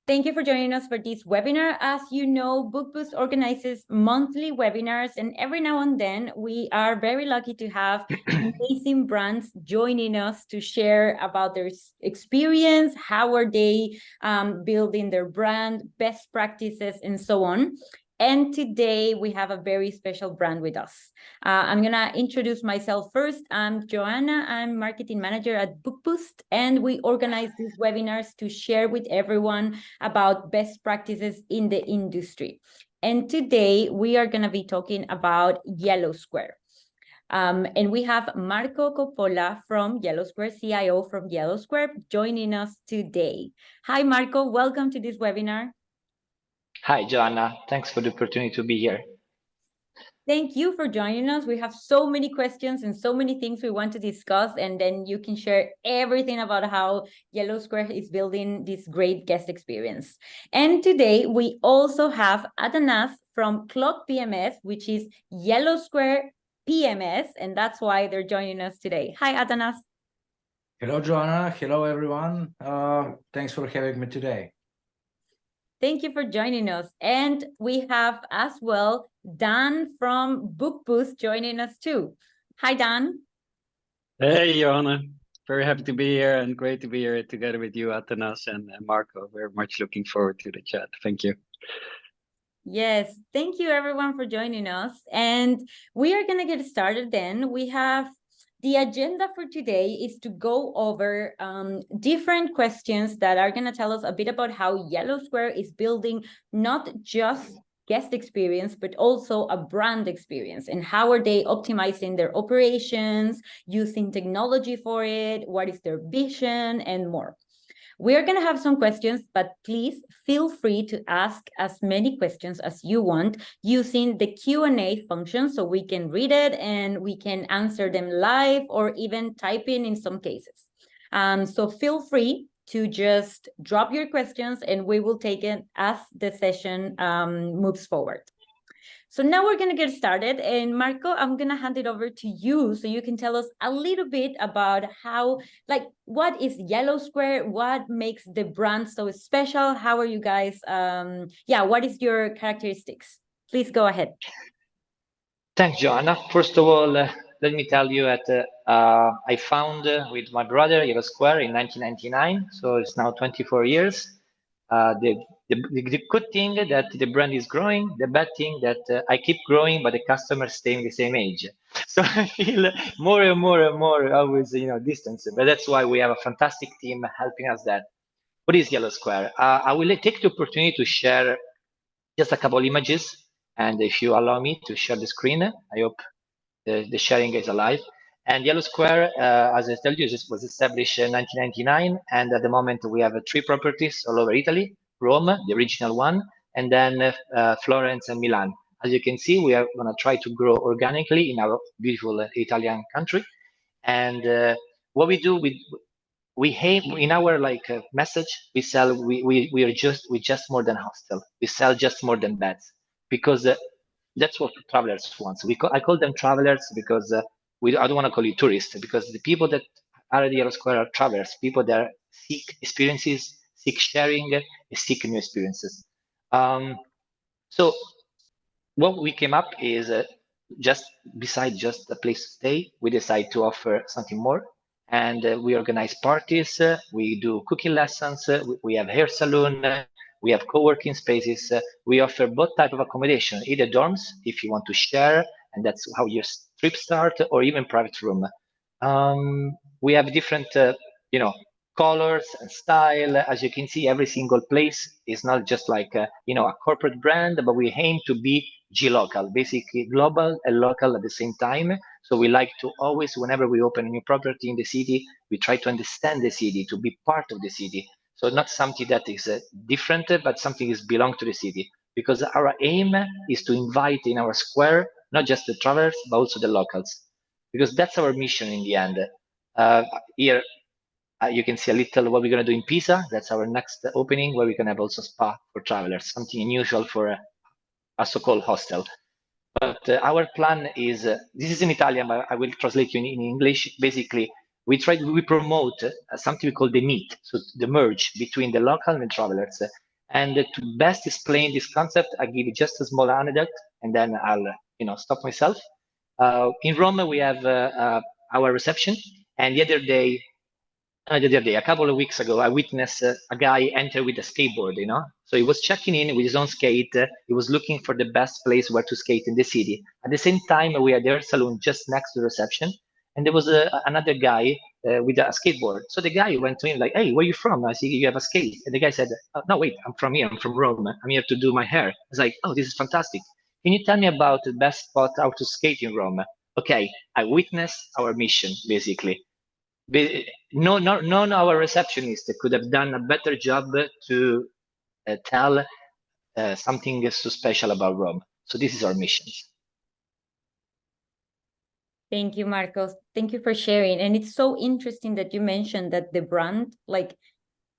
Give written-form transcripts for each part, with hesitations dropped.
Thank you for joining us for this webinar. As you know, BookBoost organizes monthly webinars, and every now and then we are very lucky to have amazing brands joining us to share about their experience, how are they building their brand, best practices, and so on. And today we have a very special brand with us. I'm going to introduce myself first. I'm Joanna. I'm marketing manager at BookBoost, and we organize these webinars to share with everyone about best practices in the industry. And today we are going to be talking about YellowSquare. And we have Marco Coppola from YellowSquare, CIO from YellowSquare, joining us today. Hi, Marco. Welcome to this webinar. Hi, Joanna. Thanks for the opportunity to be here. Thank you for joining us. We have so many questions and so many things we want to discuss, and then you can share everything about how YellowSquare is building this great guest experience. And today we also have Atanas from Clock PMS, which is YellowSquare PMS, and that's why they're joining us today. Hi, Atanas. Hello, Joanna. Hello, everyone. Thanks for having me today. Thank you for joining us. And we have as well Dan from BookBoost joining us too. Hi, Dan. Hey, Johanna. Very happy to be here and great to be here together with you, Atanas and Marco. Very much looking forward to the chat. Thank you. Yes, thank you everyone for joining us. And we are going to get started then. We have the agenda for today is to go over different questions that are going to tell us a bit about how YellowSquare is building not just guest experience, but also a brand experience, and how are they optimizing their operations, using technology for it, what is their vision, and more. We're going to have some questions, but please feel free to ask as many questions as you want using the Q&A function, so we can read it and we can answer them live or even type in some cases. So feel free to just drop your questions and we will take it as the session moves forward. So now we're going to get started. And Marco, I'm going to hand it over to you so you can tell us a little bit about how, what is YellowSquare? What makes the brand so special? How are you guys? What is your characteristics? Please go ahead. Thanks, Joanna. First of all, let me tell you that I found with my brother YellowSquare in 1999. So it's now 24 years. The good thing that the brand is growing, the bad thing that I keep growing, but the customers staying the same age. So I feel more and more always, distance. But that's why we have a fantastic team helping us that. What is YellowSquare? I will take the opportunity to share just a couple images. And if you allow me to share the screen, I hope the sharing is alive. And YellowSquare, as I told you, was established in 1999, and at the moment we have 3 properties all over Italy: Rome, the original one, and then Florence and Milan. As you can see, we are going to try to grow organically in our beautiful Italian country. And what we do, we have in our message, we sell we just more than hostel. We sell just more than beds, because that's what travelers want. I call them travelers because I don't want to call you tourists, because the people that are at the YellowSquare are travelers, people that seek experiences, seek sharing, seek new experiences. So what we came up is just besides just a place to stay, we decide to offer something more. And we organize parties, we do cooking lessons, we have hair salon, we have co-working spaces. We offer both type of accommodation, either dorms if you want to share, and that's how your trip start, or even private room. We have different, colors and style. As you can see, every single place is not just like a corporate brand, but we aim to be G-local, basically global and local at the same time. So we like to always, whenever we open a new property in the city, we try to understand the city, to be part of the city. So not something that is different, but something is belong to the city. Because our aim is to invite in our square, not just the travelers, but also the locals. Because that's our mission in the end. Here, you can see a little what we're going to do in Pisa. That's our next opening, where we can have also spa for travelers, something unusual for a so-called hostel. But our plan is, this is in Italian, but I will translate you in English. Basically, we promote something we call the meet, so the merge between the local and the travelers. And to best explain this concept, I give you just a small anecdote, and then I'll stop myself. In Rome, we have our reception, and the other day, a couple of weeks ago, I witnessed a guy enter with a skateboard, So he was checking in with his own skate. He was looking for the best place where to skate in the city. At the same time, we had their saloon just next to the reception. And there was another guy with a skateboard. So the guy went to him like, hey, where are you from? I see you have a skate. And the guy said, oh, no, wait, I'm from here. I'm from Rome. I'm here to do my hair. I was like, oh, this is fantastic. Can you tell me about the best spot how to skate in Rome? Okay, I witnessed our mission, basically. None of our receptionists could have done a better job to tell something so special about Rome. So this is our mission. Thank you, Marcos. Thank you for sharing. And it's so interesting that you mentioned that the brand, like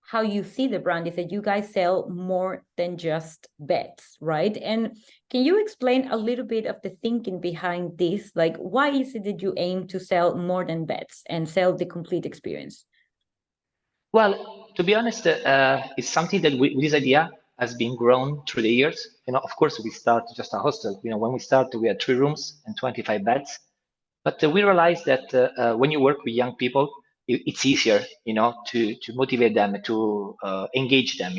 how you see the brand, is that you guys sell more than just beds, right? And can you explain a little bit of the thinking behind this? Like, why is it that you aim to sell more than beds and sell the complete experience? Well, to be honest, it's something that this idea has been grown through the years. Of course, we start just a hostel. When we started, we had 3 rooms and 25 beds. But we realized that when you work with young people, it's easier, to motivate them, to engage them,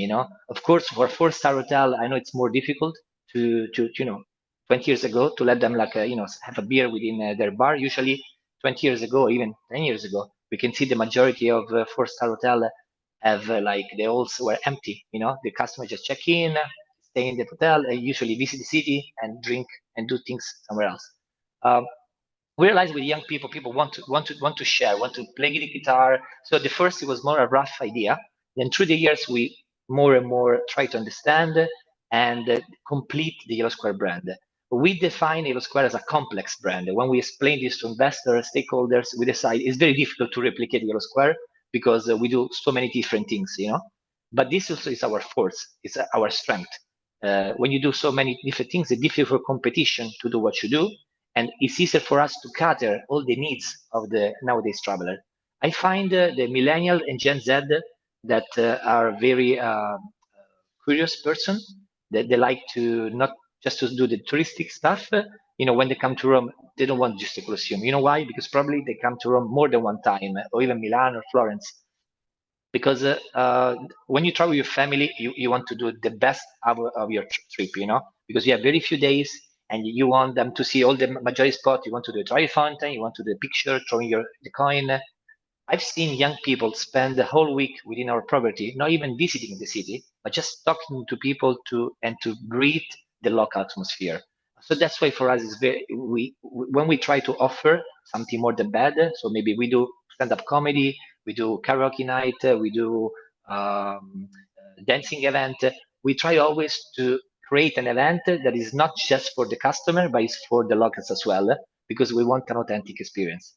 Of course, for a 4-star hotel, I know it's more difficult to 20 years ago, to let them have a beer within their bar. Usually 20 years ago, even 10 years ago, we can see the majority of 4-star hotel have the halls were empty, The customer just check in, stay in the hotel, and usually visit the city and drink and do things somewhere else. We realized with young people want to share, want to play the guitar. So the first, it was more a rough idea. Then through the years, we more and more try to understand and complete the YellowSquare brand. We define YellowSquare as a complex brand. When we explain this to investors, stakeholders, we decide it's very difficult to replicate YellowSquare because we do so many different things, But this also is our force, it's our strength. When you do so many different things, it's difficult for competition to do what you do. And it's easier for us to cater all the needs of the nowadays traveler. I find the millennial and Gen Z that are very curious person, that they like to not just to do the touristic stuff. When they come to Rome, they don't want just a Colosseum. You know why? Because probably they come to Rome more than one time, or even Milan or Florence. Because when you travel with your family, you want to do the best of your trip, because you have very few days and you want them to see all the majority spot. You want to do a dry fountain, you want to do a picture, throwing the coin. I've seen young people spend the whole week within our property, not even visiting the city, but just talking to people to breathe the local atmosphere. So that's why for us is when we try to offer something more than bad. So maybe we do stand-up comedy, we do karaoke night, we do dancing event. We try always to create an event that is not just for the customer, but it's for the locals as well, because we want an authentic experience.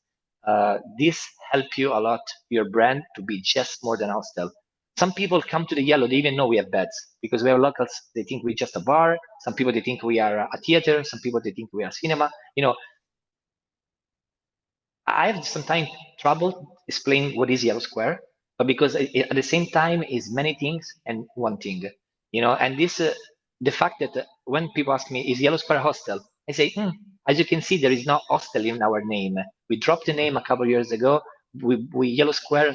This help you a lot, your brand, to be just more than a hostel. Some people come to the Yellow, they even know we have beds, because we have locals, they think we're just a bar. Some people, they think we are a theater. Some people, they think we are cinema. I have sometimes trouble explaining what is YellowSquare, but because at the same time is many things and one thing, and this, the fact that when people ask me, is YellowSquare a hostel? I say, as you can see, there is no hostel in our name. We dropped the name a couple of years ago. We YellowSquare,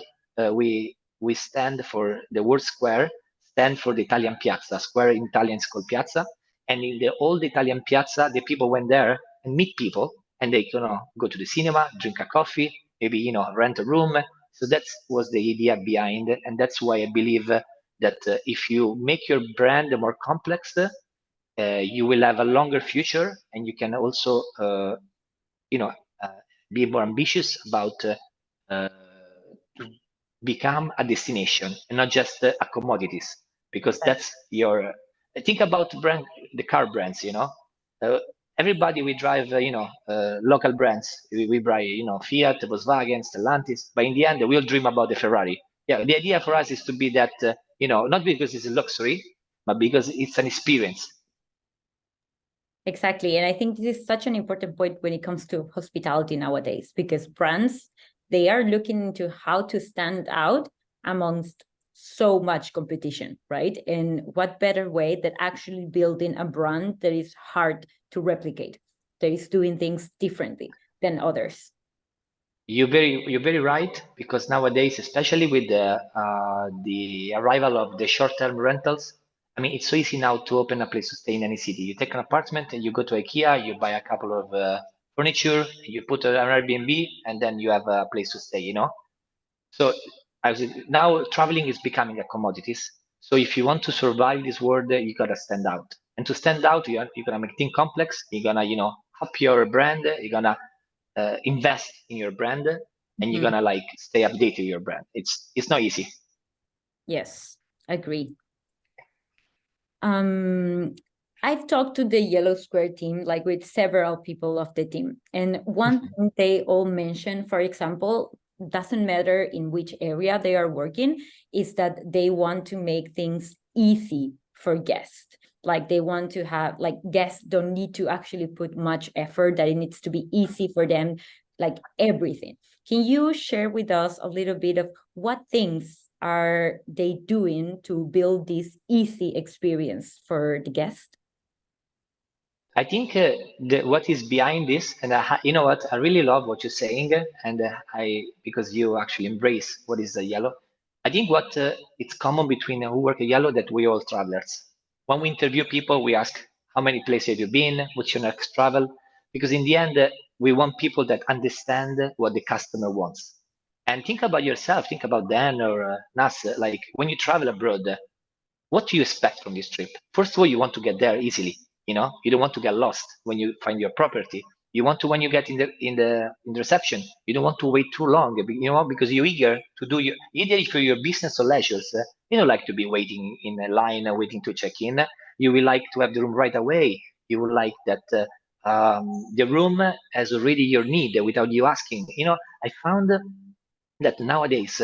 we stand for the word square, stand for the Italian piazza. Square in Italian is called piazza. And in the old Italian piazza, the people went there and meet people, and they go to the cinema, drink a coffee, maybe rent a room. So that was the idea behind it, and that's why I believe that if you make your brand more complex, you will have a longer future, and you can also be more ambitious about to become a destination and not just a commodities, because that's your think about the car brands. Everybody, we drive local brands, we buy Fiat, Volkswagen, Stellantis, but in the end we all dream about the Ferrari. The idea for us is to be that not because it's a luxury, but because it's an experience. Exactly. And I think this is such an important point when it comes to hospitality nowadays, because brands, they are looking into how to stand out amongst so much competition, right? And what better way than actually building a brand that is hard to replicate, that is doing things differently than others. You're very right, because nowadays, especially with the arrival of the short-term rentals, I mean, it's so easy now to open a place to stay in any city. You take an apartment and you go to IKEA, you buy a couple of furniture, you put an Airbnb, and then you have a place to stay, you know? So now traveling is becoming a commodities. So if you want to survive this world, you gotta stand out. And to stand out, you're gonna make things complex. You're gonna, up your brand. You're gonna invest in your brand, and you're gonna like stay updated your brand. It's not easy. Yes, agree. I've talked to the YellowSquare team, like with several people of the team, and one thing they all mention, for example, doesn't matter in which area they are working, is that they want to make things easy for guests. Like they want to have, like, guests don't need to actually put much effort, that it needs to be easy for them, like everything. Can you share with us a little bit of what things are they doing to build this easy experience for the guest? I think what is behind this, and you know what, I really love what you're saying, and because you actually embrace what is the yellow. I think what it's common between who work at Yellow, that we all travelers. When we interview people, we ask how many places have you been, what's your next travel, because in the end, we want people that understand what the customer wants. And think about yourself, think about Dan or Nas, like when you travel abroad, what do you expect from this trip? First of all, you want to get there easily. You don't want to get lost when you find your property. You want to, when you get in the reception, you don't want to wait too long. Because you're eager to do either for your business or leisures. You don't like to be waiting in a line, waiting to check in. You will like to have the room right away. You would like that the room has already your need without you asking. I found that nowadays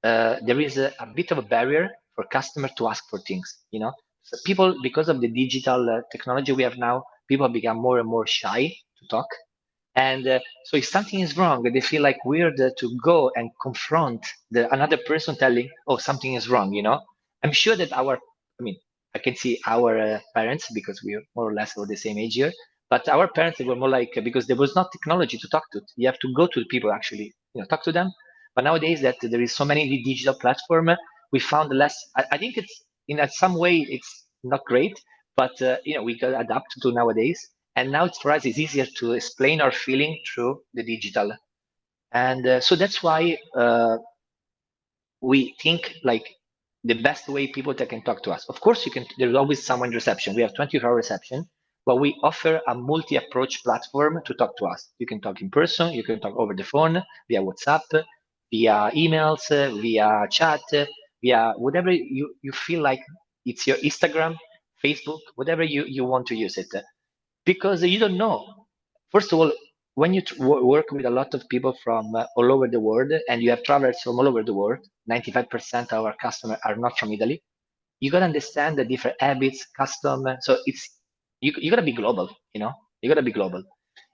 there is a bit of a barrier for customer to ask for things. So people, because of the digital technology we have now, people become more and more shy to talk. And so if something is wrong, they feel like weird to go and confront another person telling, oh, something is wrong. I'm sure that I can see our parents, because we're more or less of the same age here, but our parents, they were more like, because there was not technology to talk to. You have to go to the people, actually, talk to them. But nowadays that there is so many digital platform, we found less. I think it's in some way it's not great, but we can adapt to nowadays. And now for us, it's easier to explain our feeling through the digital. And so that's why we think like the best way people that can talk to us. Of course, there's always someone in reception. We have 24-hour reception, but we offer a multi-approach platform to talk to us. You can talk in person, you can talk over the phone, via WhatsApp, via emails, via chat, via whatever you feel like. It's your Instagram, Facebook, whatever you want to use it. Because you don't know. First of all, when you work with a lot of people from all over the world, and you have travelers from all over the world, 95% of our customers are not from Italy. You gotta understand the different habits, custom. So you gotta be global. You gotta be global.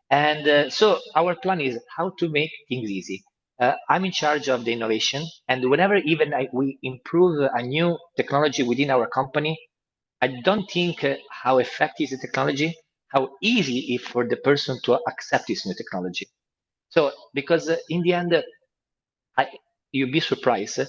And so our plan is how to make things easy. I'm in charge of the innovation, and whenever even we improve a new technology within our company, I don't think how effective is the technology, how easy it for the person to accept this new technology. So, because in the end, you'd be surprised.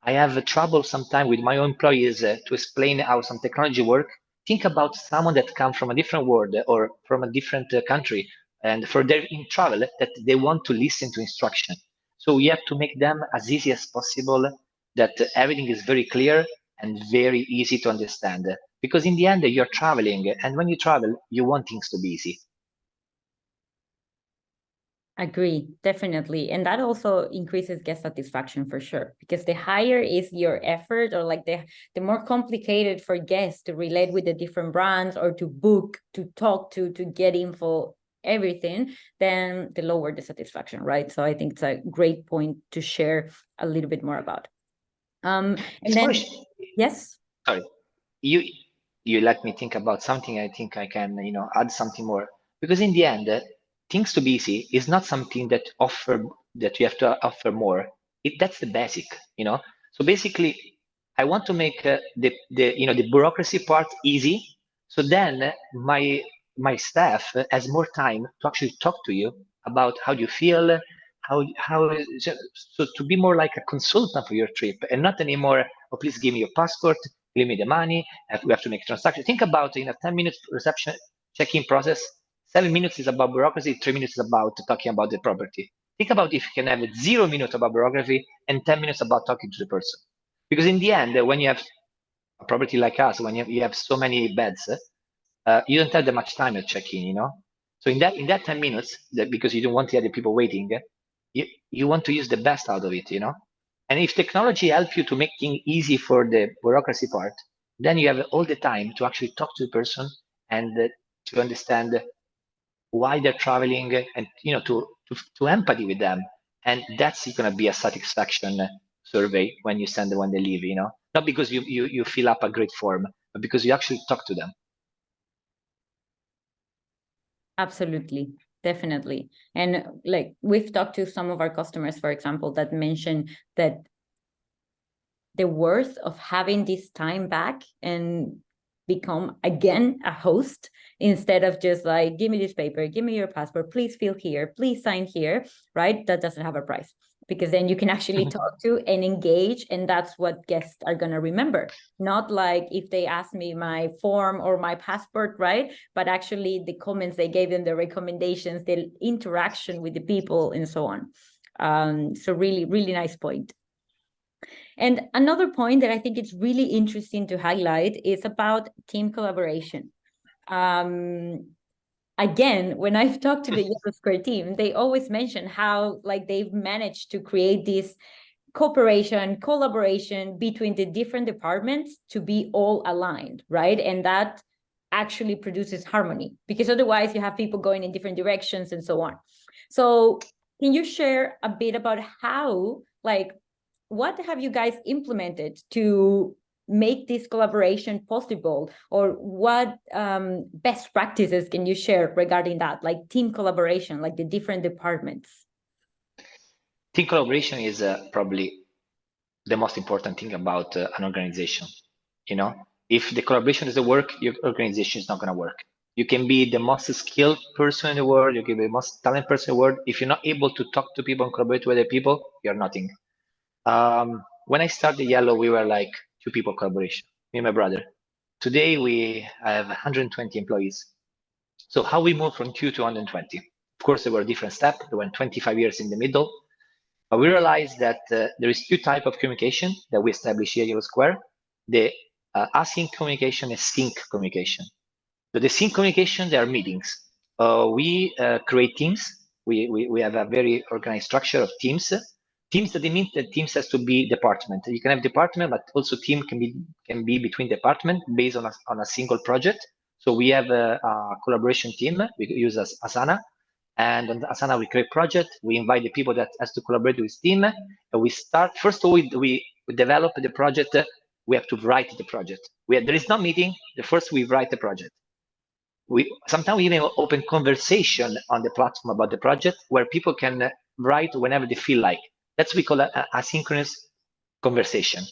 I have trouble sometimes with my own employees to explain how some technology work. Think about someone that comes from a different world or from a different country, and for their in travel that they want to listen to instruction. So we have to make them as easy as possible, that everything is very clear and very easy to understand. Because in the end, you're traveling, and when you travel, you want things to be easy. Agree, definitely. And that also increases guest satisfaction for sure, because the higher is your effort, or like the more complicated for guests to relate with the different brands or to book, to talk to get info, everything, then the lower the satisfaction, right? So I think it's a great point to share a little bit more about. And then, yes? Sorry, you let me think about something. I think I can, add something more, because in the end, things to be easy is not something that you have to offer more. That's the basic. So So basically, I want to make the bureaucracy part easy. So then my staff has more time to actually talk to you about how you feel, so to be more like a consultant for your trip and not anymore, oh, please give me your passport, give me the money, we have to make a transaction. Think about in a 10-minute reception check-in process, 7 minutes is about bureaucracy, 3 minutes is about talking about the property. Think about if you can have 0 minutes about bureaucracy and 10 minutes about talking to the person. Because in the end, when you have a property like us, when you have so many beds, you don't have that much time at check-in, you know? So in that 10 minutes, because you don't want the other people waiting, you want to use the best out of it, you know? And if technology helps you to make things easy for the bureaucracy part, then you have all the time to actually talk to the person and to understand why they're traveling and, you know, to empathy with them. And that's going to be a satisfaction survey when you send them when they leave, you know? Not because you fill up a great form, but because you actually talk to them. Absolutely, definitely. And like we've talked to some of our customers, for example, that mention that the worth of having this time back and become again a host instead of just like, give me this paper, give me your passport, please fill here, please sign here, right? That doesn't have a price, because then you can actually talk to and engage, and that's what guests are going to remember. Not like if they ask me my form or my passport, right? But actually the comments they gave them, the recommendations, the interaction with the people and so on. So really, really nice point. And another point that I think it's really interesting to highlight is about team collaboration. Again, when I've talked to the YellowSquare team, they always mention how like they've managed to create this cooperation, collaboration between the different departments to be all aligned, right? And that actually produces harmony, because otherwise you have people going in different directions and so on. So can you share a bit about how, like, what have you guys implemented to make this collaboration possible, or what best practices can you share regarding that, like team collaboration, like the different departments? Team collaboration is probably the most important thing about an organization. You know, if the collaboration doesn't work, your organization is not going to work. You can be the most skilled person in the world, you can be the most talented person in the world. If you're not able to talk to people and collaborate with other people, you're nothing. When I started Yellow, we were like 2 people collaboration, me and my brother. Today we have 120 employees. So how we moved from 2 to 120? Of course, there were different steps. There were 25 years in the middle. But we realized that there is 2 types of communication that we established here at YellowSquare. The async communication and sync communication. So the sync communication, there are meetings. We create teams. We have a very organized structure of teams. Teams, that means that teams has to be department. You can have department, but also team can be between department based on a single project. So we have a collaboration team. We use Asana. And on Asana, we create project. We invite the people that has to collaborate with team. And we start, first of all, we develop the project. We have to write the project. There is no meeting. The first we write the project. Sometimes we even open conversation on the platform about the project where people can write whenever they feel like. That's what we call a asynchronous conversation.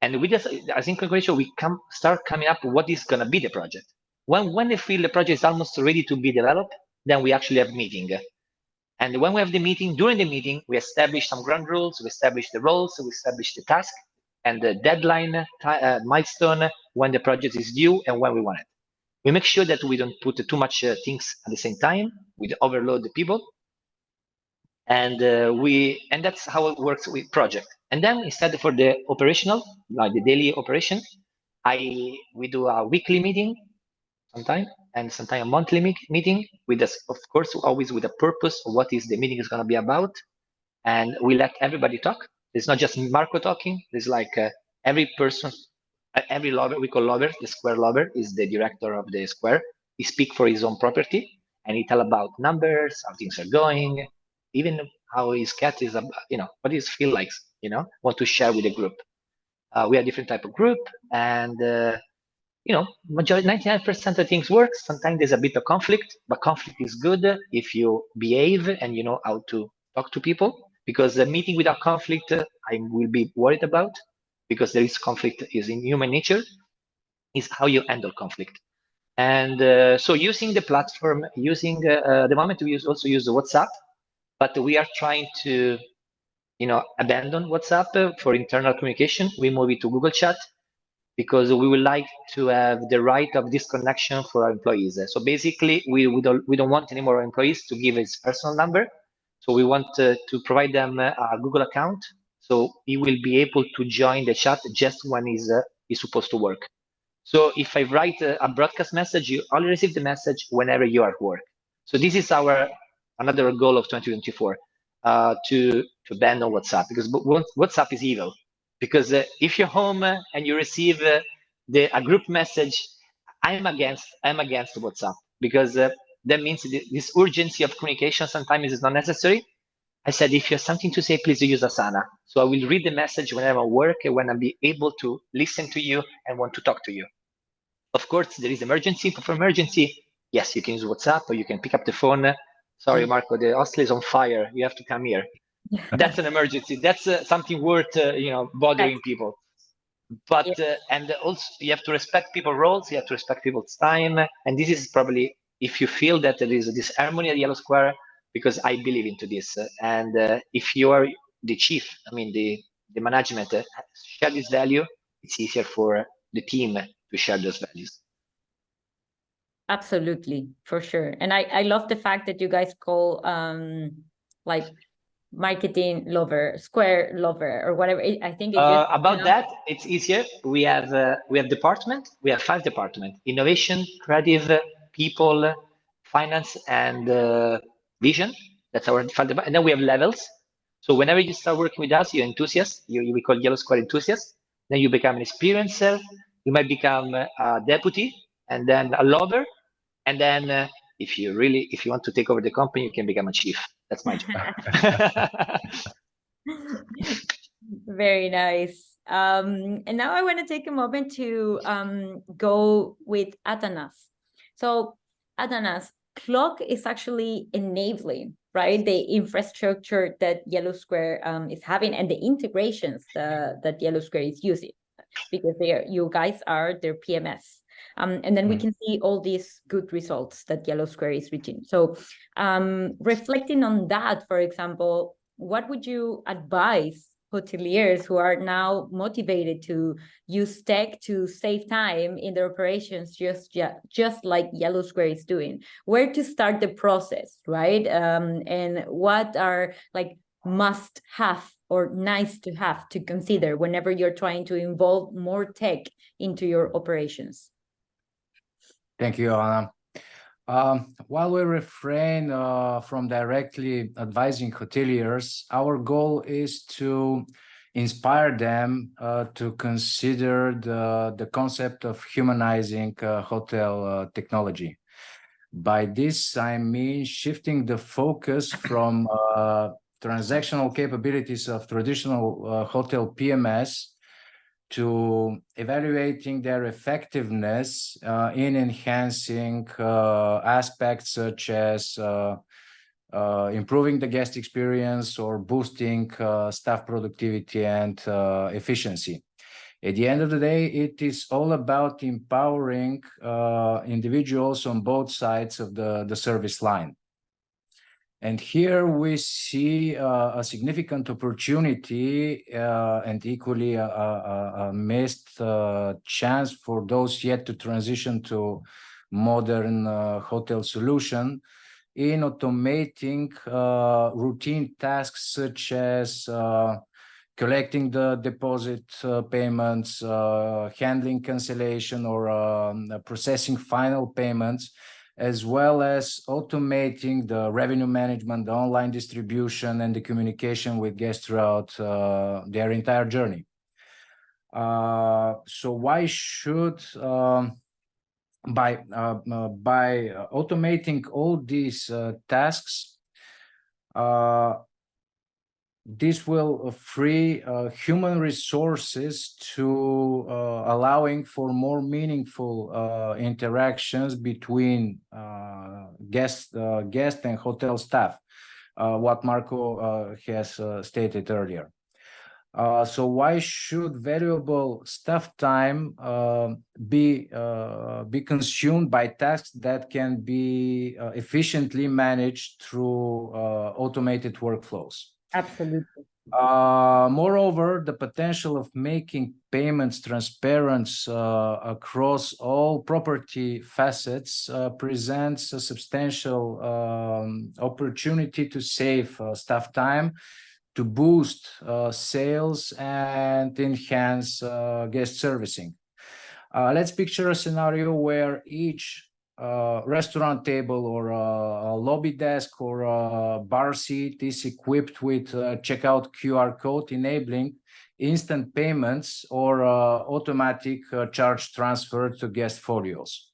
And with this asynchronous conversation, we start coming up with what is going to be the project. When they feel the project is almost ready to be developed, then we actually have meeting. And when we have the meeting, during the meeting, we establish some ground rules, we establish the roles, we establish the task and the deadline milestone, when the project is due and when we want it. We make sure that we don't put too much things at the same time. We overload the people. And that's how it works with project. And then instead for the operational, like the daily operation, we do a weekly meeting sometime, and sometimes a monthly meeting with us, of course, always with a purpose of what is the meeting is going to be about. And we let everybody talk. It's not just Marco talking. It's like every person, every lover, we call lover, the square lover is the director of the square. He speaks for his own property and he tell about numbers, how things are going, even how his cat is, what his feel like, want to share with the group. We have different type of group, and majority 99% of things work. Sometimes there's a bit of conflict, but conflict is good if you behave and you know how to talk to people. Because a meeting without conflict, I will be worried about. because there is conflict is in human nature, is how you handle conflict. And so using the platform, using the moment we also use WhatsApp, but we are trying to abandon WhatsApp for internal communication. We move it to Google Chat because we would like to have the right of disconnection for our employees. So basically, we don't want any more employees to give his personal number. So we want to provide them a Google account, so he will be able to join the chat just when he's supposed to work. So if I write a broadcast message, you only receive the message whenever you are at work. So this is our another goal of 2024, to ban on WhatsApp, because WhatsApp is evil. Because if you're home and you receive a group message, I'm against WhatsApp, because that means this urgency of communication sometimes is not necessary. I said, if you have something to say, please use Asana. So I will read the message when I'm at work and when I'll be able to listen to you and want to talk to you. Of course, there is emergency. For emergency, yes, you can use WhatsApp or you can pick up the phone. Sorry, Marco, the hostel is on fire. You have to come here. That's an emergency. That's something worth, bothering people. But and also you have to respect people's roles. You have to respect people's time. And this is probably, if you feel that there is this harmony at YellowSquare, because I believe into this. And if you are the chief, the management share this value, it's easier for the team to share those values. Absolutely, for sure. And I love the fact that you guys call like marketing lover, square lover, or whatever. I think it just about that, it's easier. We have department. We have 5 departments: innovation, creative, people, finance, and vision. That's our 5 departments. And then we have levels. So whenever you start working with us, you're enthusiast. We call YellowSquare enthusiast. Then you become an experiencer. You might become a deputy, and then a lover, and then if you want to take over the company, you can become a chief. That's my job. Very nice. And now I want to take a moment to go with Atanas. So Atanas, Clock is actually enabling, right, the infrastructure that YellowSquare is having, and the integrations that YellowSquare is using, because you guys are their PMS. And then we can see all these good results that YellowSquare is reaching. So reflecting on that, for example, what would you advise hoteliers who are now motivated to use tech to save time in their operations, just like YellowSquare is doing? Where to start the process, right? And what are like must have or nice to have to consider whenever you're trying to involve more tech into your operations? Thank you, Anna. While we refrain from directly advising hoteliers, our goal is to inspire them to consider the concept of humanizing hotel technology. By this, I mean shifting the focus from transactional capabilities of traditional hotel PMS to evaluating their effectiveness in enhancing aspects such as improving the guest experience or boosting staff productivity and efficiency. At the end of the day, it is all about empowering individuals on both sides of the service line. And here we see a significant opportunity and equally a missed chance for those yet to transition to modern hotel solution in automating routine tasks such as collecting the deposit payments, handling cancellation, or processing final payments, as well as automating the revenue management, the online distribution, and the communication with guests throughout their entire journey. So why should, by automating all these tasks, this will free human resources to allowing for more meaningful interactions between guest and hotel staff, what Marco has stated earlier. So why should valuable staff time be consumed by tasks that can be efficiently managed through automated workflows? Absolutely. Moreover, the potential of making payments transparent across all property facets presents a substantial opportunity to save staff time, to boost sales and enhance guest servicing. Let's picture a scenario where each restaurant table or a lobby desk or a bar seat is equipped with a checkout QR code enabling instant payments or automatic charge transfer to guest folios.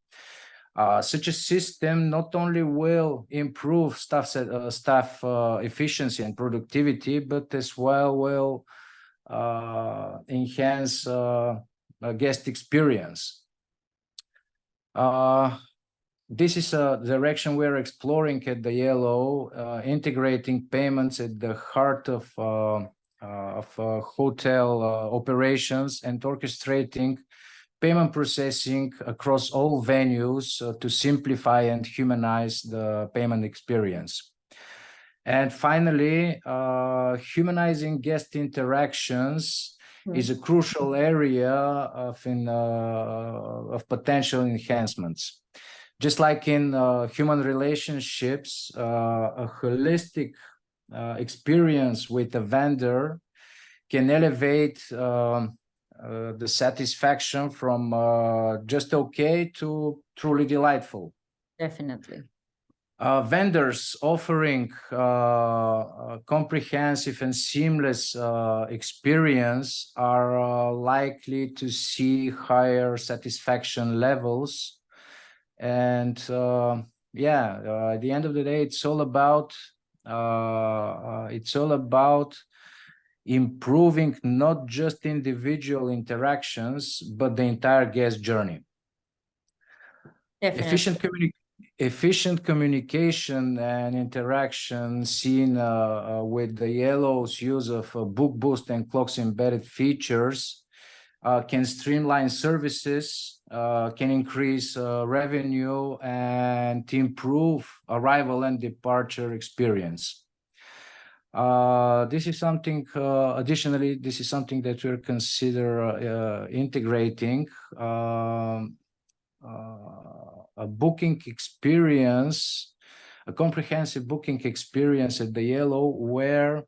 Such a system not only will improve staff efficiency and productivity, but as well will enhance guest experience. This is a direction we're exploring at the Yellow, integrating payments at the heart of hotel operations and orchestrating payment processing across all venues to simplify and humanize the payment experience. And finally, humanizing guest interactions is a crucial area of potential enhancements. Just like in human relationships, a holistic experience with a vendor can elevate the satisfaction from just okay to truly delightful. Definitely. Vendors offering a comprehensive and seamless experience are likely to see higher satisfaction levels. And at the end of the day, it's all about improving not just individual interactions, but the entire guest journey. Definitely. Efficient communication and interaction seen with the Yellow's use of book boost and clocks embedded features can streamline services, can increase revenue, and improve arrival and departure experience. This is something, additionally, this is something that we're consider integrating a booking experience, a comprehensive booking experience at the Yellow, where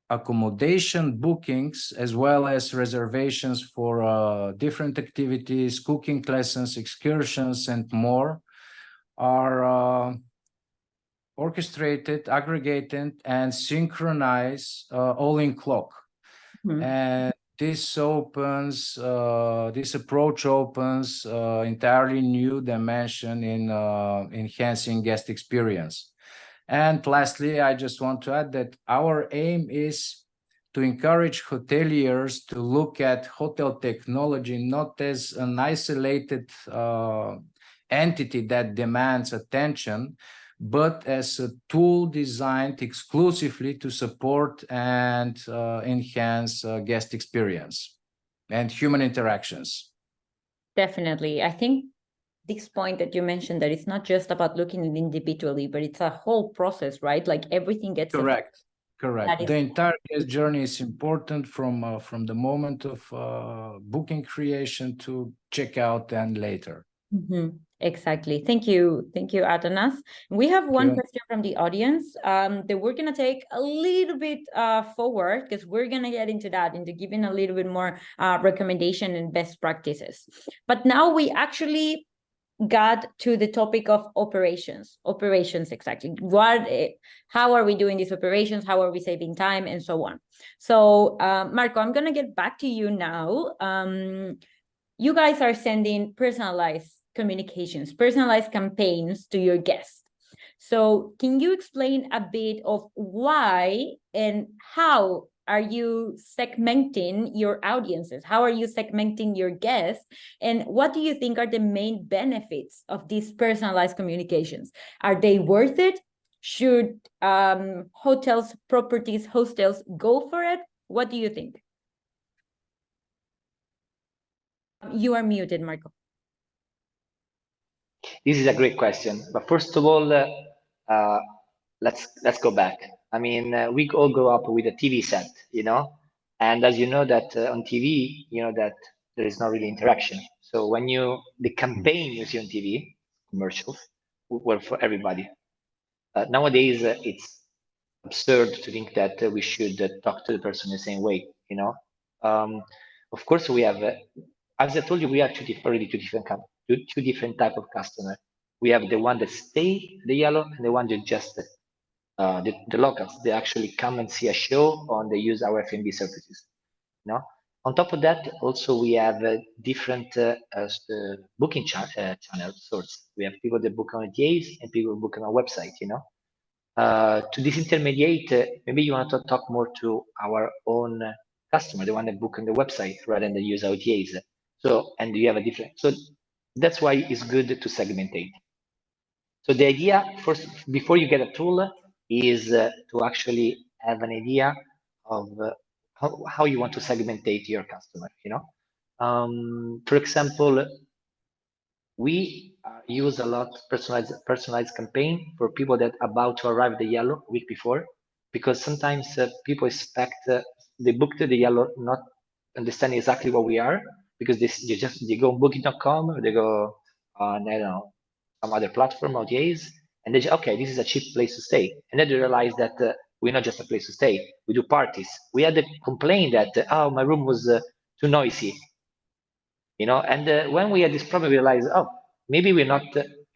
accommodation bookings as well as reservations for different activities, cooking lessons, excursions, and more are orchestrated, aggregated, and synchronized all in clock. And this approach opens entirely new dimension in enhancing guest experience. And lastly, I just want to add that our aim is to encourage hoteliers to look at hotel technology not as an isolated entity that demands attention, but as a tool designed exclusively to support and enhance guest experience and human interactions. Definitely. I think this point that you mentioned, that it's not just about looking at individually, but it's a whole process, right? Like everything gets correct. The entire guest is journey is important from the moment of booking creation to checkout and later. Exactly. Thank you, Atanas. We have one question from the audience that we're going to take a little bit forward, because we're going to get into that, into giving a little bit more recommendation and best practices. But now we actually got to the topic of operations. Exactly. How are we doing these operations? How are we saving time, and so on? So, Marco, I'm going to get back to you now. You guys are sending personalized communications, personalized campaigns to your guests. So can you explain a bit of why and how are you segmenting your audiences? How are you segmenting your guests? And what do you think are the main benefits of these personalized communications? Are they worth it? Should hotels, properties, hostels go for it? What do you think? You are muted, Marco. This is a great question, but first of all, let's go back. I mean, we all grow up with a TV set, you know, and as you know that on TV, you know that there is not really interaction. So when the campaign you see on TV, commercials, were for everybody. Nowadays, it's absurd to think that we should talk to the person the same way, you know. Um, of course, we have, as I told you, we have already two different type of customer. We have the one that stay the yellow and the one that just the locals. They actually come and see a show or they use our F&B services. You know. On top of that, also we have different booking channel source. We have people that book on OTAs and people book on our website. You know. To disintermediate, maybe you want to talk more to our own customer, the one that book on the website rather than use OTAs. So, and you have a different, so that's why it's good to segmentate. So the idea first, before you get a tool, is to actually have an idea of how you want to segmentate your customer, you know? For example, we use a lot personalized campaign for people that are about to arrive the yellow week before, because sometimes people expect they booked the yellow not understanding exactly what we are, because they go on booking.com or they go on I don't know some other platform OTAs, and they say, okay, this is a cheap place to stay, and then they realize that we're not just a place to stay. We do parties. We had the complaint that oh, my room was too noisy, you know. And when we had this problem, we realized, oh, maybe we're not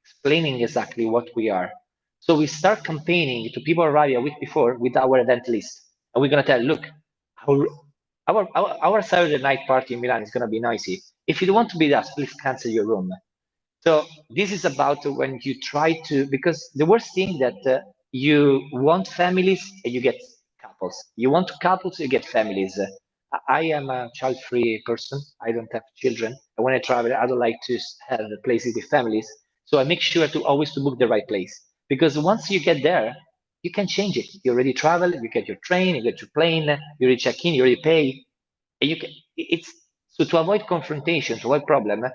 explaining exactly what we are. So we start campaigning to people arriving a week before with our event list, and we're gonna tell, look, our Saturday night party in Milan is gonna be noisy. If you don't want to be with us, please cancel your room. So this is about when you try to, because the worst thing that you want families and you get couples. You want couples, you get families. I am a child-free person. I don't have children. And when I travel, I don't like to have places with families. So I make sure to always to book the right place. Because once you get there, you can change it. You already travel, you get your train, you get your plane, you already check in, you already pay. And you can, it's so to avoid confrontation, to avoid problem,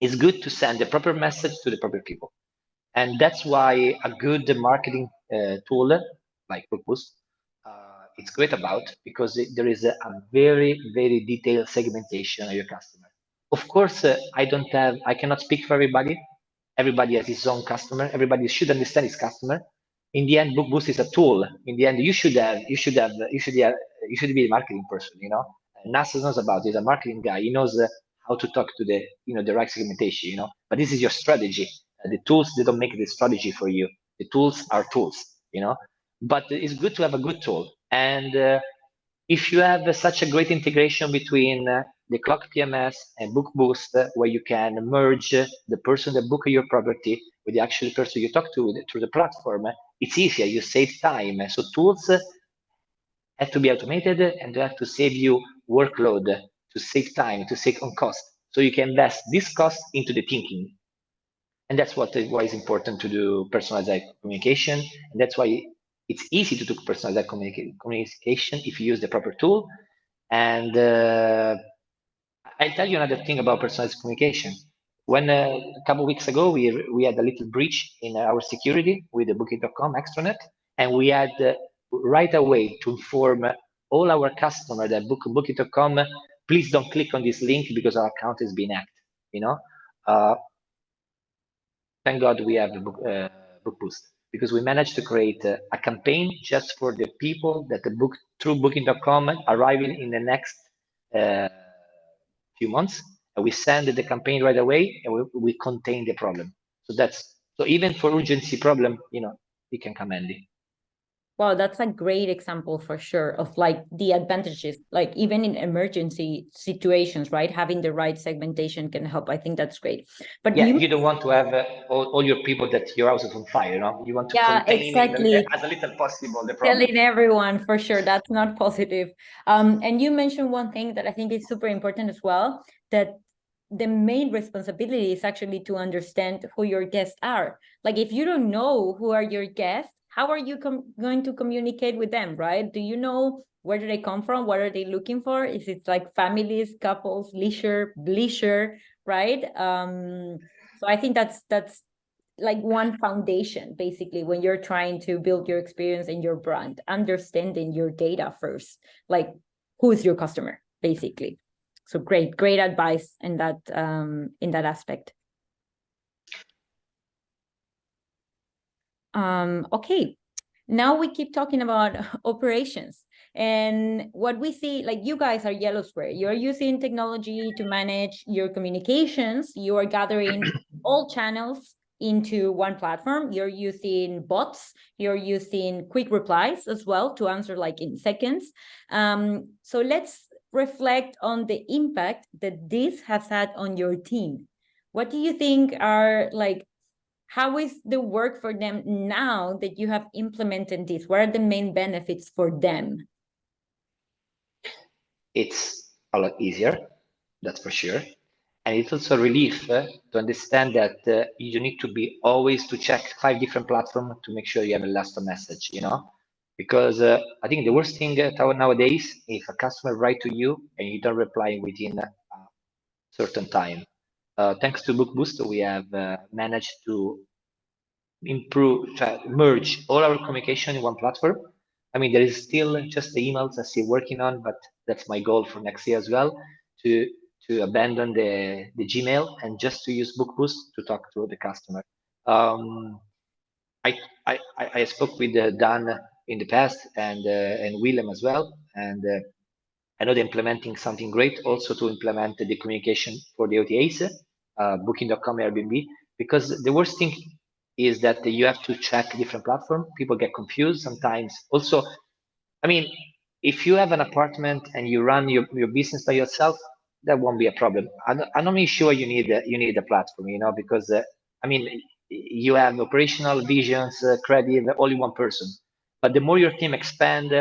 it's good to send the proper message to the proper people. And that's why a good marketing tool like Purpose, it's great about, because there is a very, very detailed segmentation of your customer. Of course, I cannot speak for everybody. Everybody has his own customer. Everybody should understand his customer. In the end, Boost is a tool. In the end, you should be a marketing person, you know. NASA knows about it. A marketing guy. He knows how to talk to the right segmentation, you know. But this is your strategy. The tools, they don't make the strategy for you. The tools are tools, you know. But it's good to have a good tool. And if you have such a great integration between the Clock PMS and Book Boost, where you can merge the person that book your property with the actual person you talk to through the platform, it's easier. You save time. So tools have to be automated and they have to save you workload, to save time, to save on cost. So you can invest this cost into the thinking. And that's why it's important to do personalized communication. And that's why it's easy to do personalized communication if you use the proper tool. And I'll tell you another thing about personalized communication. When a couple of weeks ago, we had a little breach in our security with the Booking.com extranet, and we had right away to inform all our customers that book Booking.com, please don't click on this link because our account has been hacked. You know, thank God we have Book Boost, because we managed to create a campaign just for the people that book through Booking.com arriving in the next few months, and we send the campaign right away, and we contain the problem. So even for urgency problem, you know, it can come handy. Wow, that's a great example for sure of like the advantages, like even in emergency situations, right? Having the right segmentation can help. I think that's great. But yeah, you don't want to have all your people that your house is on fire, you know? You want to contain it as little possible the problem. Telling everyone for sure, that's not positive. And you mentioned one thing that I think is super important as well, that the main responsibility is actually to understand who your guests are. Like if you don't know who are your guests, how are you going to communicate with them, right? Do you know where do they come from? What are they looking for? Is it like families, couples, leisure, right? So I think that's like one foundation, basically, when you're trying to build your experience and your brand, understanding your data first, like who is your customer, basically. So great advice in that aspect. Okay, now we keep talking about operations. And what we see, like you guys are YellowSquare, you're using technology to manage your communications. You are gathering all channels into one platform. You're using bots, you're using quick replies as well to answer like in seconds. So let's reflect on the impact that this has had on your team. What do you think are like, how is the work for them now that you have implemented this? What are the main benefits for them? It's a lot easier, that's for sure. And it's also a relief to understand that you need to be always to check 5 different platforms to make sure you have a last message, you know? Because I think the worst thing nowadays, if a customer write to you and you don't reply within a certain time. Thanks to BookBoost, we have managed to merge all our communication in one platform. I mean, there is still just the emails I'm still working on, but that's my goal for next year as well, to abandon the Gmail and just to use BookBoost to talk to the customer. I spoke with Dan in the past and Willem as well, and I know they're implementing something great also to implement the communication for the OTAs, Booking.com, Airbnb, because the worst thing is that you have to check different platforms. People get confused sometimes. Also, I mean, if you have an apartment and you run your business by yourself, that won't be a problem. I'm not really sure you need a platform, you know, because I mean, you have operational visions, creative, only one person. But the more your team expand,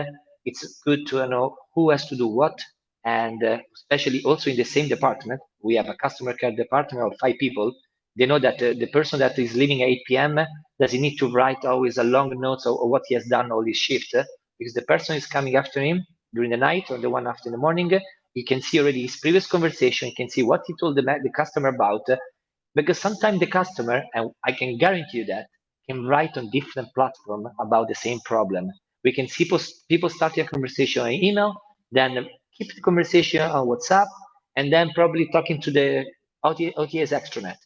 it's good to know who has to do what, and especially also in the same department, we have a customer care department of 5 people. They know that the person that is leaving at 8 p.m. doesn't need to write always a long notes of what he has done all his shift, because the person is coming after him during the night or the one after in the morning. You can see already his previous conversation. You can see what he told the customer about, because sometimes the customer, and I can guarantee you that, can write on different platform about the same problem. We can see people starting a conversation on email, then keep the conversation on WhatsApp, and then probably talking to the OTS extranet.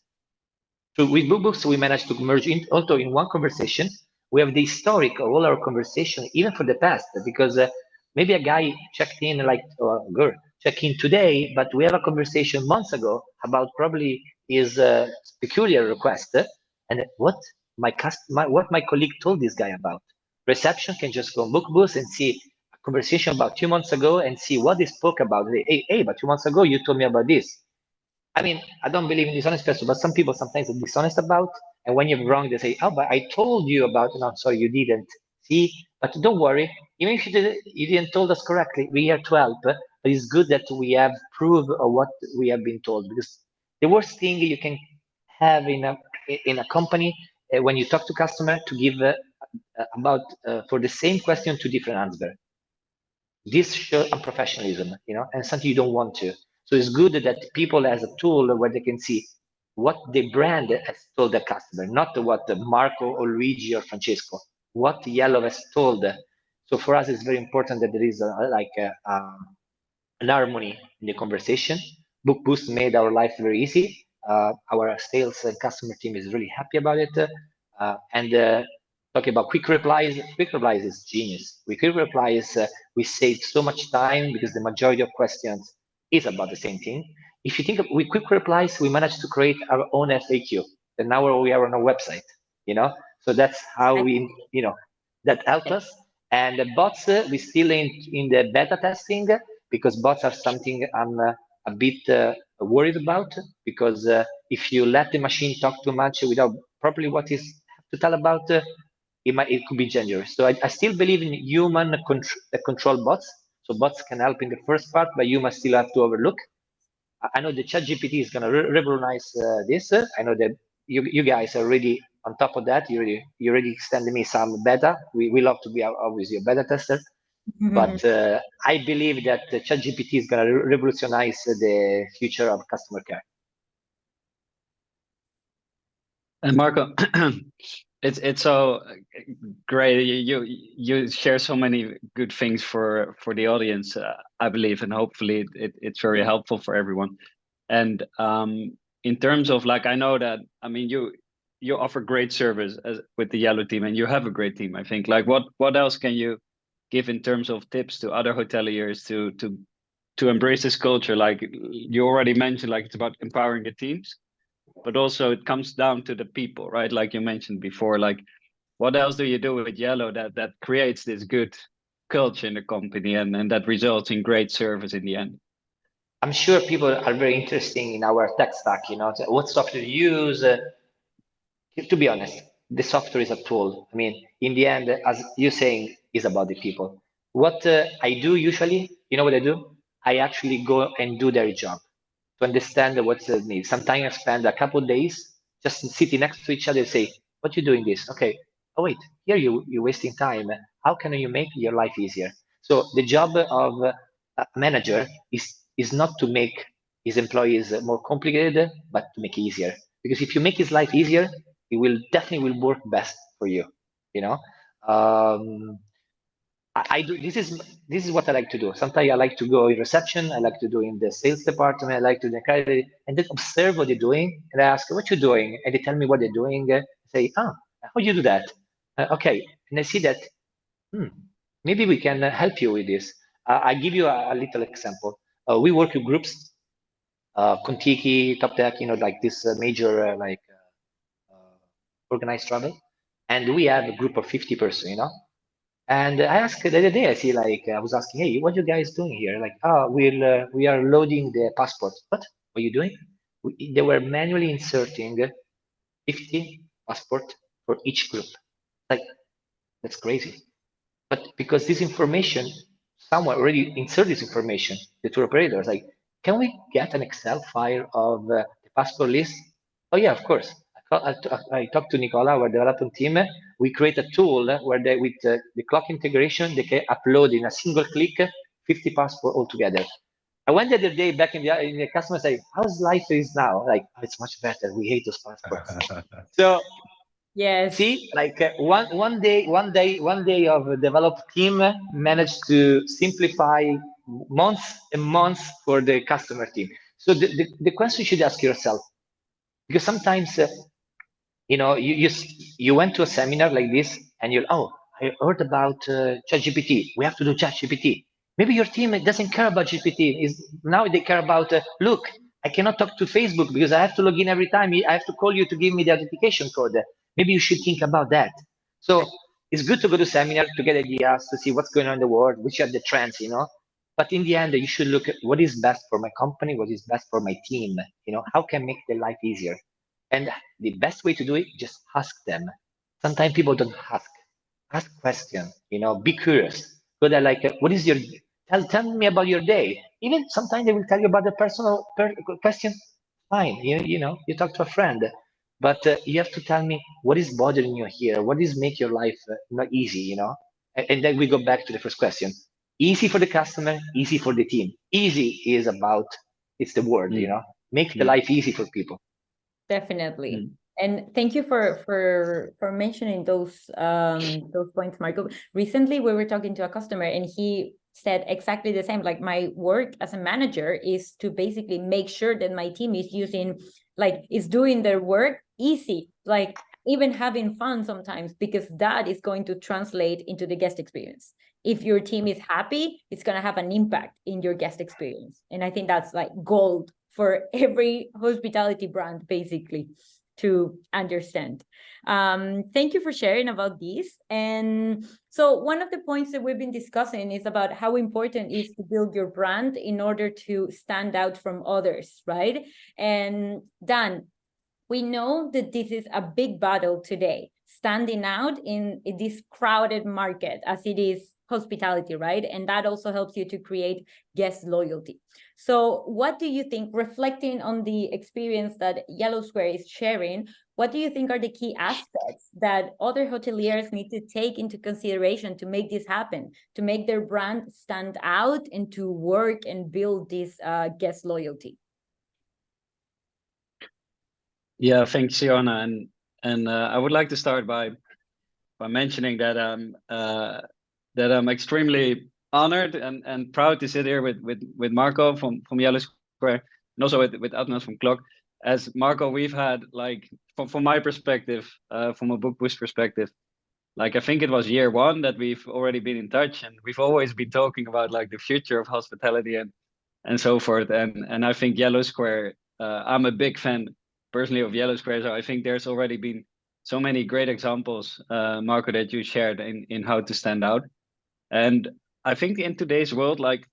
So with BookBooks, we managed to merge also in one conversation. We have the historic of all our conversation, even for the past, because maybe a guy checked in like, or a girl checked in today, but we have a conversation months ago about probably his peculiar request, and what my colleague told this guy about. Reception can just go on BookBooks and see a conversation about 2 months ago and see what they spoke about. Hey, but 2 months ago you told me about this. I mean, I don't believe in dishonest person, but some people sometimes are dishonest about. And when you're wrong, they say, "Oh, but I told you about." No, sorry, you didn't. See, but don't worry. Even if you didn't told us correctly, we're here to help. But it's good that we have proof of what we have been told. Because the worst thing you can have in a company when you talk to customer to give about for the same question two different answers. This shows unprofessionalism, you know, and something you don't want to. So it's good that people has a tool where they can see what the brand has told the customer, not what Marco or Luigi or Francesco, what Yellow has told. So for us, it's very important that there is an harmony in the conversation. BookBoost made our life very easy. Our sales and customer team is really happy about it. And talking about quick replies is genius. With quick replies, we save so much time because the majority of questions is about the same thing. If you think with quick replies, we managed to create our own FAQ, and now we are on a website, you know? So that's how we, you know, that helped us. And the bots, we still in the beta testing, because bots are something I'm a bit worried about, because if you let the machine talk too much without properly what is to tell about, it could be dangerous. So I still believe in human control bots. So bots can help in the first part, but humans still have to overlook. I know the ChatGPT is going to revolutionize this. I know that you guys are already On top of that, you already extended me some beta. We love to be obviously a beta tester, but I believe that the ChatGPT is going to revolutionize the future of customer care. And Marco, it's so great. You share so many good things for the audience, I believe, and hopefully it's very helpful for everyone. And in terms of like, I know that, I mean, you offer great service with the Yellow team, and you have a great team. I think, like, what else can you give in terms of tips to other hoteliers to embrace this culture? Like you already mentioned, like it's about empowering the teams, but also it comes down to the people, right? Like you mentioned before, like what else do you do with Yellow that creates this good culture in the company and that results in great service in the end? I'm sure people are very interested in our tech stack, you know, what software you use. To be honest, the software is a tool. I mean, in the end, as you're saying, is about the people. What I do usually, you know what I do? I actually go and do their job to understand what's the need. Sometimes I spend a couple of days just sitting next to each other and say, what you doing this? Okay. Oh, wait, here you're wasting time. How can you make your life easier? So the job of a manager is not to make his employees more complicated, but to make it easier. Because if you make his life easier, it will definitely will work best for you. You know, I do this is what I like to do. Sometimes I like to go in reception, I like to do in the sales department, I like to do and then observe what they're doing and I ask what you're doing and they tell me what they're doing. Say, how do you do that? Okay, and I see that maybe we can help you with this. I give you a little example. We work with groups, Contiki, Top Deck, you know, like this major organized travel, and we have a group of 50 person, you know. And I asked the other day, I was asking, hey, what are you guys doing here? Like, we are loading the passport. What are you doing? They were manually inserting 50 passport for each group. Like, that's crazy. But because this information, someone already inserted this information, the tour operators, like, can we get an Excel file of the passport list? Oh yeah, of course. I talked to Nicola, our development team. We create a tool where with the clock integration, they can upload in a single click 50 passport altogether. I went the other day back in the customer say, how's life is now? Like, oh, it's much better. We hate those passports. So Yes. see, like one day of a developed team managed to simplify months and months for the customer team. So the question you should ask yourself, because sometimes you know you went to a seminar like this and you're I heard about ChatGPT. We have to do ChatGPT. Maybe your team doesn't care about GPT. Now they care about look. I cannot talk to Facebook because I have to log in every time. I have to call you to give me the authentication code. Maybe you should think about that. So it's good to go to seminar to get ideas to see what's going on in the world, which are the trends, you know. But in the end, you should look at what is best for my company, what is best for my team. You know, how can I make their life easier? And the best way to do it, just ask them. Sometimes people don't ask. Ask questions, you know, be curious. So they're like, what is your, tell me about your day. Even sometimes they will tell you about the personal question. Fine, you know, you talk to a friend. But you have to tell me what is bothering you here. What is make your life not easy, you know? And then we go back to the first question. Easy for the customer, easy for the team. Easy is about, it's the word, you know? Make the life easy for people. Definitely. And thank you for mentioning those points, Marco. Recently, we were talking to a customer and he said exactly the same. Like, my work as a manager is to basically make sure that my team is is doing their work easy, like even having fun sometimes, because that is going to translate into the guest experience. If your team is happy, it's going to have an impact in your guest experience. And I think that's like gold for every hospitality brand, basically, to understand. Thank you for sharing about this. And so one of the points that we've been discussing is about how important it is to build your brand in order to stand out from others, right? And Dan, we know that this is a big battle today, standing out in this crowded market as it is hospitality, right? And that also helps you to create guest loyalty. So what do you think, reflecting on the experience that YellowSquare is sharing, what do you think are the key aspects that other hoteliers need to take into consideration to make this happen, to make their brand stand out and to work and build this guest loyalty? Yeah, thanks, Siona. And I would like to start by mentioning that I'm extremely honored and proud to sit here with Marco from YellowSquare, and also with Adnan from Clock. As Marco, we've had, like, from my perspective, from a book boost perspective, like, I think it was year one that we've already been in touch, and we've always been talking about, like, the future of hospitality and so forth. And I think YellowSquare, I'm a big fan personally of YellowSquare, so I think there's already been so many great examples, Marco, that you shared in how to stand out. And I think in today's world, like,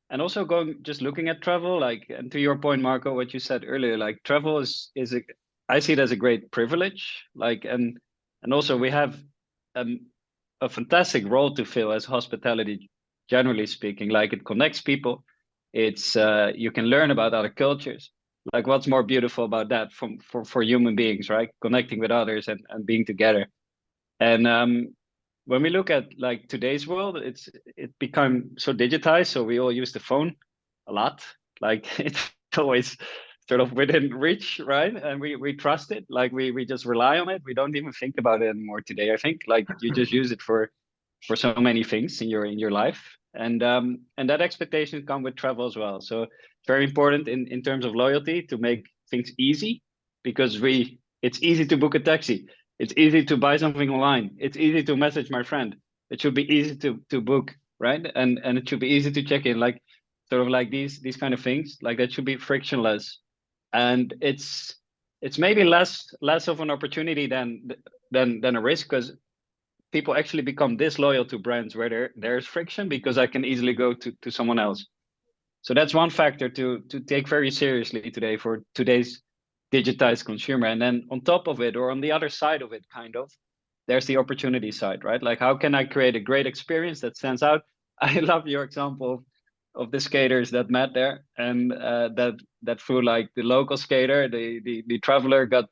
and also just looking at travel, like, and to your point, Marco, what you said earlier, like, travel I see it as a great privilege, like, and also we have a fantastic role to fill as hospitality, generally speaking. Like, it connects people. It's you can learn about other cultures. Like, what's more beautiful about that for human beings, right? Connecting with others and being together. And when we look at, like, today's world, it become so digitized. So we all use the phone a lot. Like, it's always sort of within reach, right? And we trust it. Like, we just rely on it. We don't even think about it anymore today. I think, like, you just use it for so many things in your life. And that expectation come with travel as well. So it's very important in terms of loyalty to make things easy, because it's easy to book a taxi. It's easy to buy something online. It's easy to message my friend. It should be easy to book, right? And it should be easy to check in, like, sort of like these kind of things, like, that should be frictionless. And it's maybe less of an opportunity than a risk, because people actually become disloyal to brands where there's friction, because I can easily go to someone else. So that's one factor to take very seriously today for today's digitized consumer. And then on top of it, or on the other side of it, kind of, there's the opportunity side, right? Like, how can I create a great experience that stands out? I love your example of the skaters that met there, and that through, like, the local skater, the traveler got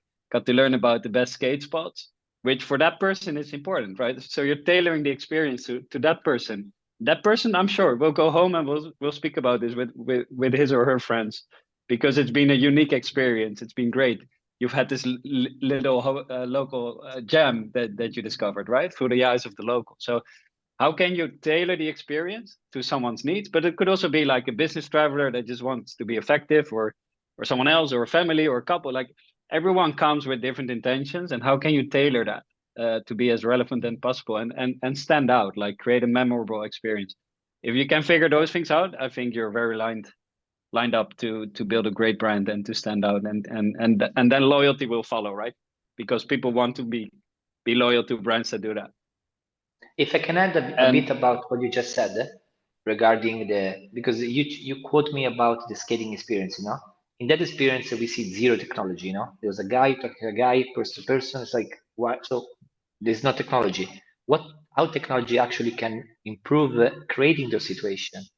to learn about the best skate spots, which for that person is important, right? So you're tailoring the experience to that person. That person, I'm sure, will go home and will speak about this with his or her friends, because it's been a unique experience. It's been great. You've had this little local gem that you discovered, right, through the eyes of the local. So how can you tailor the experience to someone's needs? But it could also be like a business traveler that just wants to be effective, or someone else, or a family, or a couple. Like, everyone comes with different intentions, and how can you tailor that to be as relevant as possible and stand out, like, create a memorable experience? If you can figure those things out, I think you're very lined up to build a great brand and to stand out, and then loyalty will follow, right? Because people want to be loyal to brands that do that. If I can add a bit about what you just said, regarding because you quote me about the skating experience, in that experience we see zero technology, there's a guy talking to a guy, person to person. It's like, what? So there's no technology. How technology actually can improve creating those situations?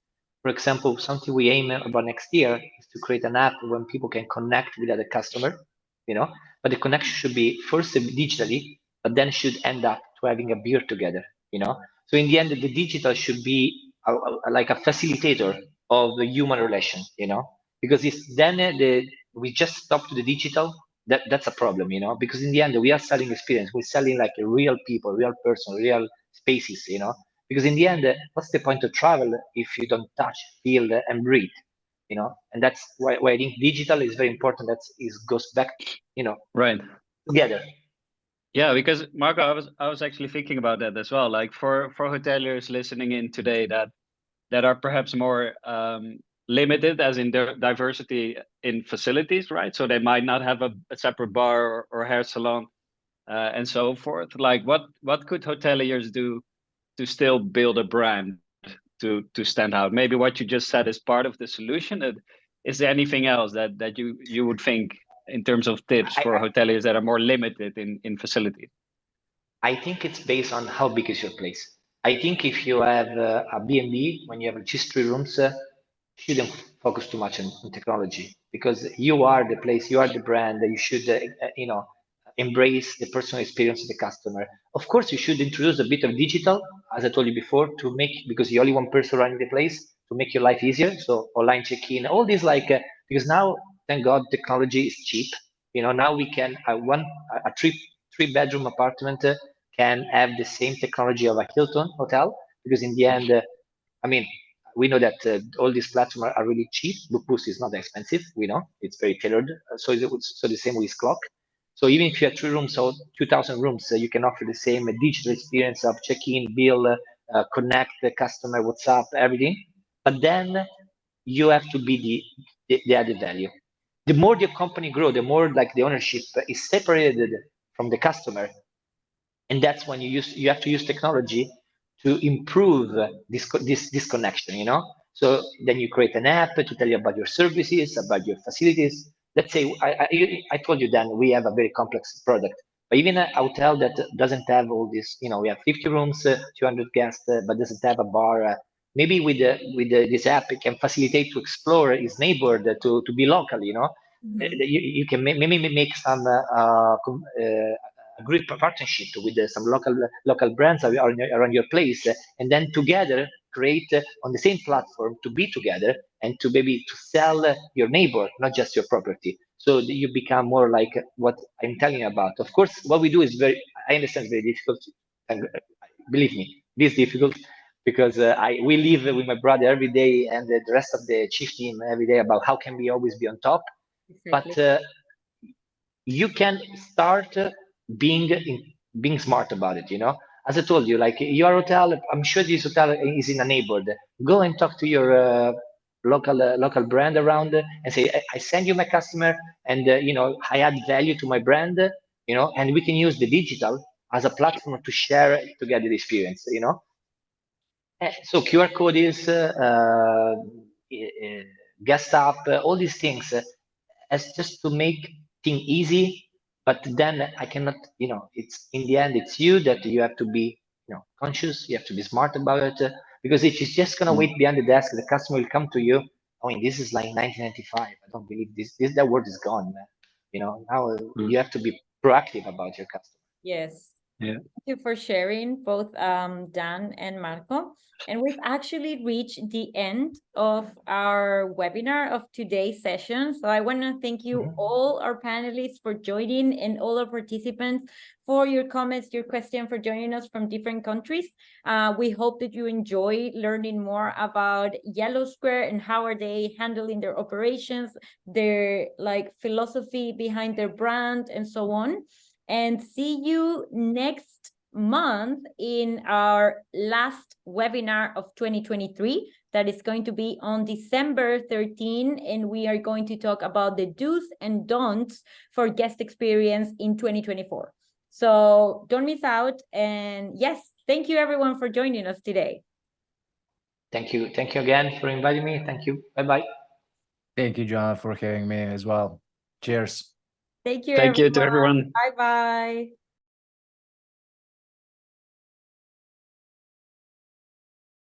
For example, something we aim about next year is to create an app when people can connect with other customer, but the connection should be first digitally, but then should end up to having a beer together, So in the end, the digital should be like a facilitator of the human relation, because it's then we just stop to the digital. That's a problem, because in the end we are selling experience. We're selling like real people, real person, real spaces, because in the end, what's the point of travel if you don't touch, feel, and breathe? And that's why I think digital is very important. That goes back, right together. Yeah, because Marco, I was actually thinking about that as well. Like, for hoteliers listening in today that are perhaps more limited as in their diversity in facilities, right? So they might not have a separate bar or hair salon and so forth. Like, what could hoteliers do to still build a brand to stand out? Maybe what you just said is part of the solution. Is there anything else that you would think in terms of tips for hoteliers that are more limited in facilities? I think it's based on how big is your place. I think if you have a B&B, when you have just 3 rooms, shouldn't focus too much on technology, because you are the place, you are the brand. You should, embrace the personal experience of the customer. Of course, you should introduce a bit of digital, as I told you before, to make, because you're only one person running the place, to make your life easier. So online check-in, all these because now, thank God, technology is cheap. Now we can, a three-bedroom apartment can have the same technology of a Hilton hotel, because in the end, I mean, we know that all these platforms are really cheap. Bookboost is not expensive. We know it's very tailored. So the same with Clock. So even if you have 3 rooms or 2,000 rooms, you can offer the same digital experience of check-in, bill, connect the customer, WhatsApp, everything. But then you have to be the added value. The more the company grow, the more like the ownership is separated from the customer, and that's when you have to use technology to improve this connection. So then you create an app to tell you about your services, about your facilities. Let's say I told you then we have a very complex product, but even a hotel that doesn't have all this, we have 50 rooms, 200 guests, but doesn't have a bar. Maybe with this app, it can facilitate to explore his neighborhood, to be local. You can maybe make some a great partnership with some local brands around your place, and then together create on the same platform to be together and to maybe to sell your neighbor, not just your property. So you become more like what I'm telling you about. Of course, what we do is I understand it's very difficult. And believe me, it is difficult because we live with my brother every day and the rest of the chief team every day about how can we always be on top. Exactly. But you can start being smart about it. As I told you, like your hotel, I'm sure this hotel is in a neighborhood. Go and talk to your local brand around and say, I send you my customer, and I add value to my brand, and we can use the digital as a platform to share together the experience. So QR code is guest app, all these things as just to make things easy. But then I cannot, it's in the end, it's you that you have to be, conscious. You have to be smart about it, because if you're just gonna wait behind the desk, the customer will come to you. I mean, this is like 1995. I don't believe that word is gone, man. Now you have to be proactive about your customer. Yes. Yeah. Thank you for sharing, both Dan and Marco. And we've actually reached the end of our webinar of today's session. So I want to thank you all our panelists for joining, and all our participants for your comments, your question, for joining us from different countries. We hope that you enjoy learning more about YellowSquare and how are they handling their operations, their philosophy behind their brand, and so on. And see you next month in our last webinar of 2023. That is going to be on December 13, and we are going to talk about the do's and don'ts for guest experience in 2024. So don't miss out. And yes, thank you everyone for joining us today. Thank you again for inviting me. Thank you. Bye-bye. Thank you, John, for having me as well. Cheers. Thank you, Thank you everyone. to everyone. Bye-bye.